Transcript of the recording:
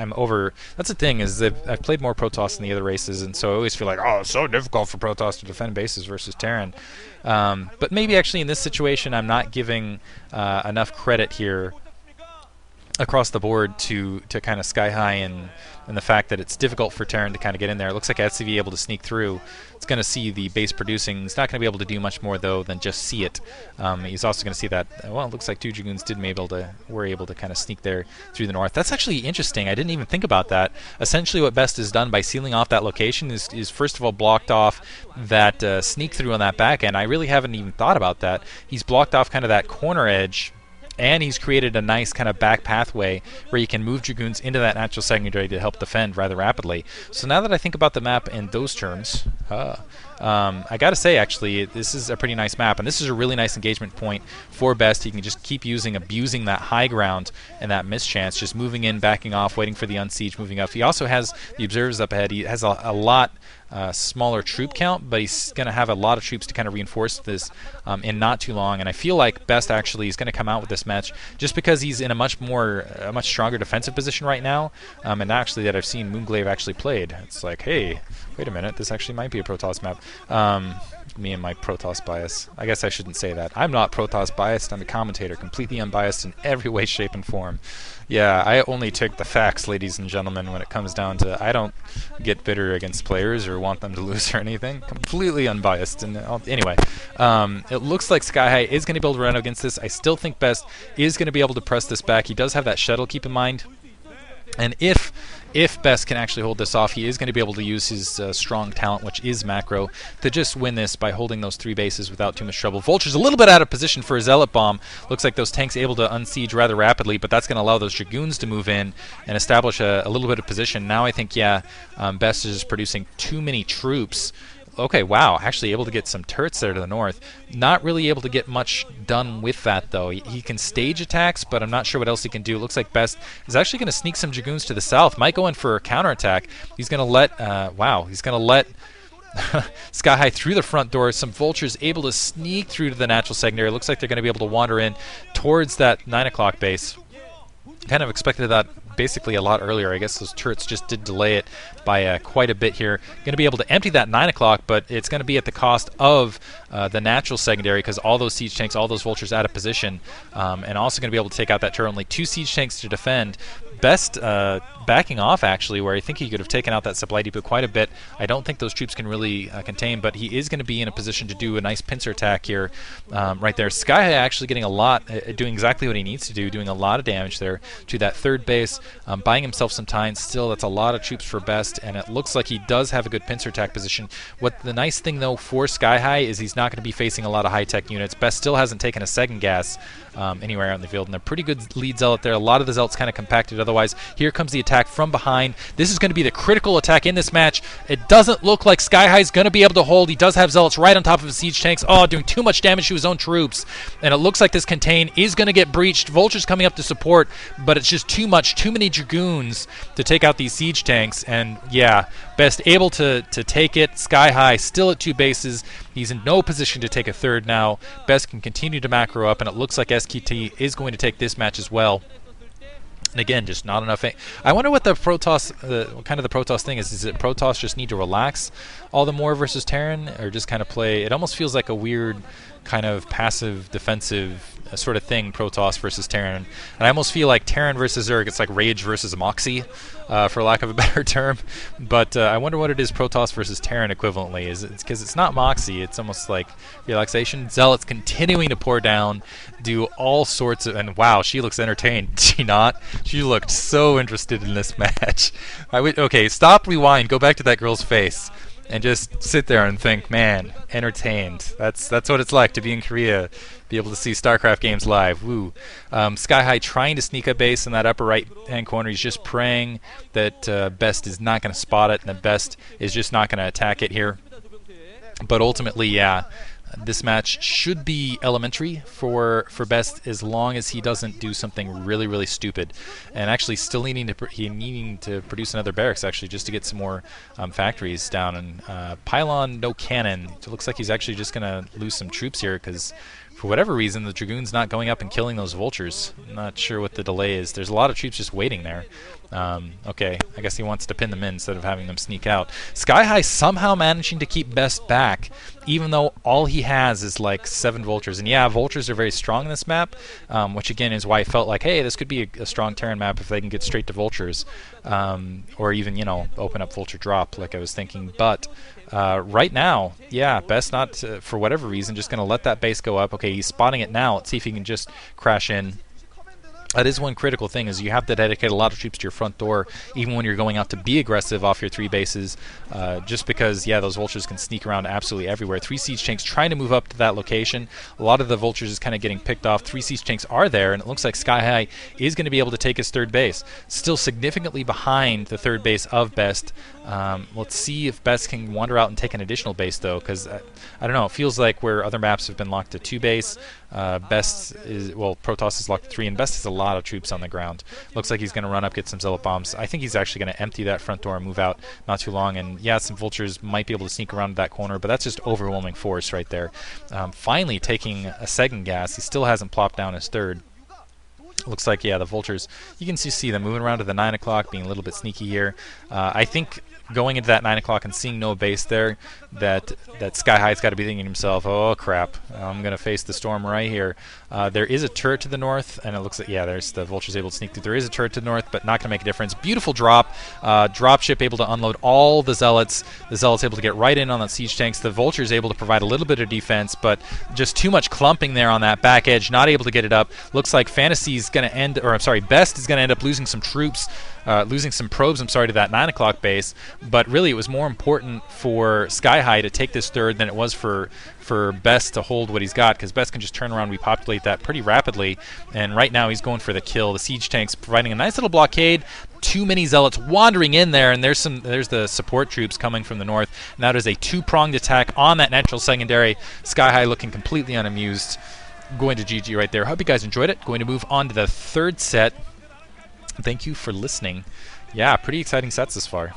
I'm over. That's the thing is that I've played more Protoss in the other races, and so I always feel like, oh, it's so difficult for Protoss to defend bases versus Terran. But maybe actually in this situation, I'm not giving enough credit here across the board to kind of Skyhigh and the fact that it's difficult for Terran to kind of get in there. It looks like SCV able to sneak through. It's going to see the base producing. He's not going to be able to do much more though than just see it. He's also going to see that. Well, it looks like two Dragoons were able to kind of sneak there through the north. That's actually interesting. I didn't even think about that. Essentially, what Best has done by sealing off that location is first of all blocked off that sneak through on that back end. I really haven't even thought about that. He's blocked off kind of that corner edge. And he's created a nice kind of back pathway where you can move Dragoons into that natural secondary to help defend rather rapidly. So now that I think about the map in those terms, I gotta say actually this is a pretty nice map, and this is a really nice engagement point for Best. He can just keep abusing that high ground and that mischance, just moving in, backing off, waiting for the unsiege, moving up. He also has the observers up ahead. He has a lot smaller troop count, but he's going to have a lot of troops to kind of reinforce this in not too long. And I feel like Best actually is going to come out with this match just because he's in a much stronger defensive position right now. And actually that I've seen MoonGlaive actually played. It's like, hey, wait a minute, this actually might be a Protoss map. Me and my Protoss bias. I guess I shouldn't say that. I'm not Protoss biased. I'm a commentator, completely unbiased in every way, shape, and form. Yeah, I only take the facts, ladies and gentlemen, when it comes down to I don't get bitter against players or want them to lose or anything. Completely unbiased. And anyway, it looks like Skyhigh is going to be able to run against this. I still think Best is going to be able to press this back. He does have that shuttle, keep in mind. And if Best can actually hold this off, he is going to be able to use his strong talent, which is macro, to just win this by holding those three bases without too much trouble. Vulture's a little bit out of position for a Zealot Bomb. Looks like those tanks able to unsiege rather rapidly, but that's going to allow those Dragoons to move in and establish a little bit of position. Now I think, yeah, Best is just producing too many troops. Okay, wow, actually able to get some turrets there to the north. Not really able to get much done with that, though. He can stage attacks, but I'm not sure what else he can do. Looks like Best is actually going to sneak some Dragoons to the south. Might go in for a counterattack. He's going to let, he's going to let Skyhigh through the front door. Some Vultures able to sneak through to the natural secondary. Looks like they're going to be able to wander in towards that 9 o'clock base. Kind of expected that basically a lot earlier. I guess those turrets just did delay it by quite a bit here. Going to be able to empty that 9 o'clock, but it's going to be at the cost of the natural secondary because all those siege tanks, all those Vultures out of position, and also going to be able to take out that turret. Only 2 siege tanks to defend. Best backing off, actually, where I think he could have taken out that supply depot quite a bit. I don't think those troops can really contain, but he is going to be in a position to do a nice pincer attack here right there. Skyhigh actually getting a lot, doing exactly what he needs to do, doing a lot of damage there to that third base, buying himself some time. Still, that's a lot of troops for Best, and it looks like he does have a good pincer attack position. What the nice thing, though, for Skyhigh is he's not going to be facing a lot of high-tech units. Best still hasn't taken a second gas anywhere out in the field, and they're pretty good lead Zealot there. A lot of the Zealots kind of compacted otherwise. Here comes the attack from behind. This is going to be the critical attack in this match. It doesn't look like Skyhigh's going to be able to hold. He does have Zealots right on top of his siege tanks. Oh, doing too much damage to his own troops. And it looks like this contain is going to get breached. Vulture's coming up to support, but it's just too much, too many Dragoons to take out these siege tanks. And yeah, Best able to take it. Skyhigh still at 2 bases. He's in no position to take a third now. Best can continue to macro up, and it looks like SKT is going to take this match as well. And again, just not enough. I wonder what the Protoss, kind of the Protoss thing is. Is it Protoss just need to relax all the more versus Terran, or just kind of play? It almost feels like a weird kind of passive defensive sort of thing, Protoss versus Terran. And I almost feel like Terran versus Zerg, it's like Rage versus Moxie, for lack of a better term. But I wonder what it is Protoss versus Terran equivalently. Is it because it's not Moxie, it's almost like relaxation. Zealots continuing to pour down, do all sorts of, and wow, she looks entertained. Did she not? She looked so interested in this match. Okay, stop, rewind, go back to that girl's face. And just sit there and think, man, entertained. That's what it's like to be in Korea, be able to see StarCraft games live. Woo. Skyhigh trying to sneak a base in that upper right-hand corner. He's just praying that Best is not going to spot it, and that Best is just not going to attack it here. But ultimately, yeah, this match should be elementary for Best as long as he doesn't do something really, really stupid. And actually still needing to produce another barracks, actually, just to get some more factories down. And Pylon, no cannon. It looks like he's actually just going to lose some troops here because for whatever reason, the Dragoon's not going up and killing those Vultures. I'm not sure what the delay is. There's a lot of troops just waiting there. Okay, I guess he wants to pin them in instead of having them sneak out. Skyhigh somehow managing to keep Best back, even though all he has is like 7 vultures. And yeah, vultures are very strong in this map, which again is why I felt like, hey, this could be a strong Terran map if they can get straight to vultures, or even, you know, open up vulture drop like I was thinking. But right now, yeah, Best not, for whatever reason, just going to let that base go up. Okay, he's spotting it now. Let's see if he can just crash in. That is one critical thing, is you have to dedicate a lot of troops to your front door, even when you're going out to be aggressive off your 3 bases, just because, yeah, those vultures can sneak around absolutely everywhere. 3 siege tanks trying to move up to that location. A lot of the vultures is kind of getting picked off. 3 siege tanks are there, and it looks like Skyhigh is going to be able to take his 3rd base. Still significantly behind the 3rd base of Best. Let's see if Best can wander out and take an additional base, though, because I don't know, it feels like where other maps have been locked to 2 base, Best is, well, Protoss is locked to 3, and Best has a lot of troops on the ground. Looks like he's going to run up, get some zealot bombs. I think he's actually going to empty that front door and move out not too long, and yeah, some vultures might be able to sneak around that corner, but that's just overwhelming force right there. Finally taking a 2nd gas. He still hasn't plopped down his 3rd. Looks like, yeah, the vultures, you can see them moving around to the 9 o'clock, being a little bit sneaky here. I think going into that 9 o'clock and seeing no base there, that Skyhigh's got to be thinking to himself, oh crap, I'm going to face the storm right here. There is a turret to the north, and it looks like, yeah, there's the vultures able to sneak through. There is a turret to the north, but not going to make a difference. Beautiful drop. Dropship able to unload all the zealots. The zealots able to get right in on the siege tanks. The vultures able to provide a little bit of defense, but just too much clumping there on that back edge, not able to get it up. Looks like Fantasy's going to end, or I'm sorry, Best is going to end up losing some troops, losing some probes, I'm sorry, to that 9 o'clock base. But really, it was more important for Skyhigh to take this 3rd than it was for Best to hold what he's got, because Best can just turn around and repopulate that pretty rapidly. And right now, he's going for the kill. The siege tanks providing a nice little blockade. Too many zealots wandering in there, and there's the support troops coming from the north. And that is a 2-pronged attack on that natural secondary. Skyhigh looking completely unamused. Going to GG right there. Hope you guys enjoyed it. Going to move on to the 3rd set. Thank you for listening. Yeah, pretty exciting sets this far.